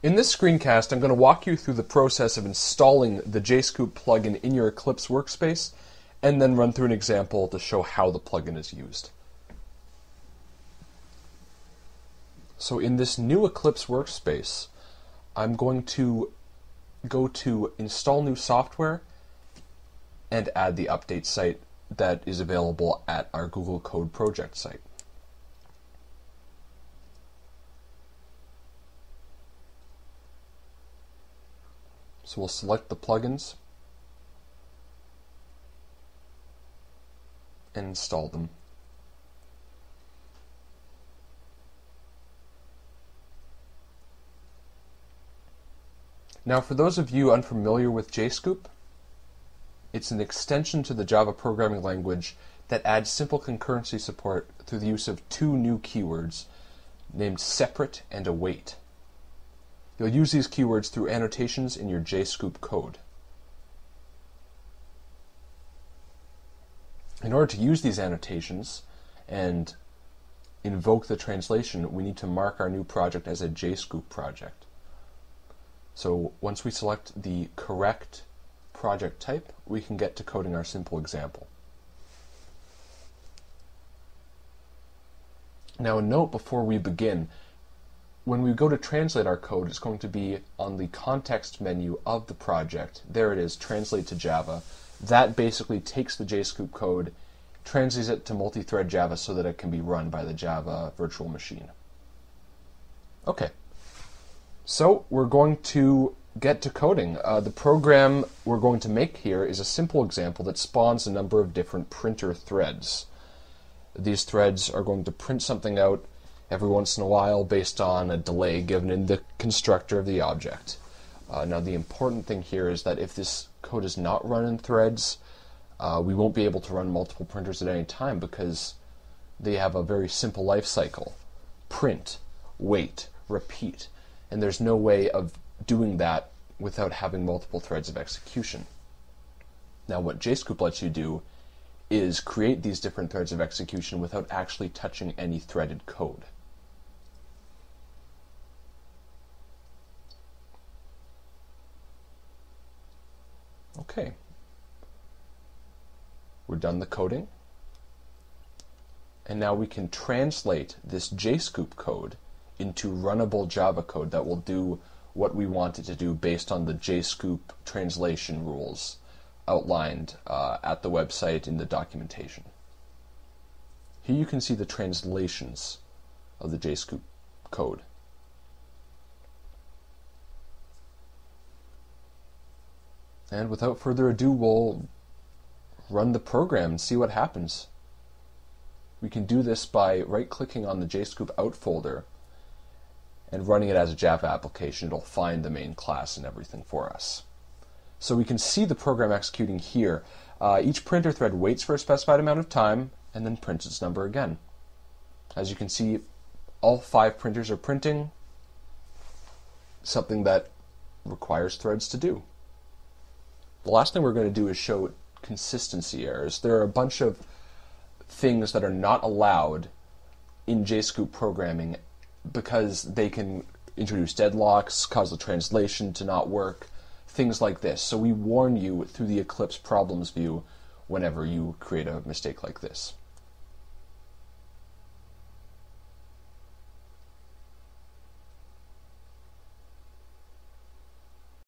In this screencast, I'm going to walk you through the process of installing the JSCOOP plugin in your Eclipse workspace, and then run through an example to show how the plugin is used. So in this new Eclipse workspace, I'm going to go to Install New Software and add the update site that is available at our Google Code Project site. So we'll select the plugins and install them. Now, for those of you unfamiliar with JSCOOP, it's an extension to the Java programming language that adds simple concurrency support through the use of two new keywords named separate and await. You'll use these keywords through annotations in your JSCOOP code. In order to use these annotations and invoke the translation, we need to mark our new project as a JSCOOP project. So once we select the correct project type, we can get to coding our simple example. Now, a note before we begin: when we go to translate our code, it's going to be on the context menu of the project. There it is, Translate to Java. That basically takes the JSCOOP code, translates it to multi-thread Java so that it can be run by the Java virtual machine. Okay, so we're going to get to coding. The program we're going to make here is a simple example that spawns a number of different printer threads. These threads are going to print something out every once in a while based on a delay given in the constructor of the object. Now, the important thing here is that if this code is not run in threads, we won't be able to run multiple printers at any time because they have a very simple life cycle: print, wait, repeat. And there's no way of doing that without having multiple threads of execution. Now, what JSCOOP lets you do is create these different threads of execution without actually touching any threaded code. Okay, we're done the coding, and now we can translate this JSCOOP code into runnable Java code that will do what we want it to do based on the JSCOOP translation rules outlined at the website in the documentation. Here you can see the translations of the JSCOOP code. And without further ado, we'll run the program and see what happens. We can do this by right-clicking on the JSCOOP out folder and running it as a Java application. It'll find the main class and everything for us. So we can see the program executing here. Each printer thread waits for a specified amount of time and then prints its number again. As you can see, all 5 printers are printing, something that requires threads to do. The last thing we're going to do is show consistency errors. There are a bunch of things that are not allowed in JSCOOP programming because they can introduce deadlocks, cause the translation to not work, things like this. So we warn you through the Eclipse problems view whenever you create a mistake like this.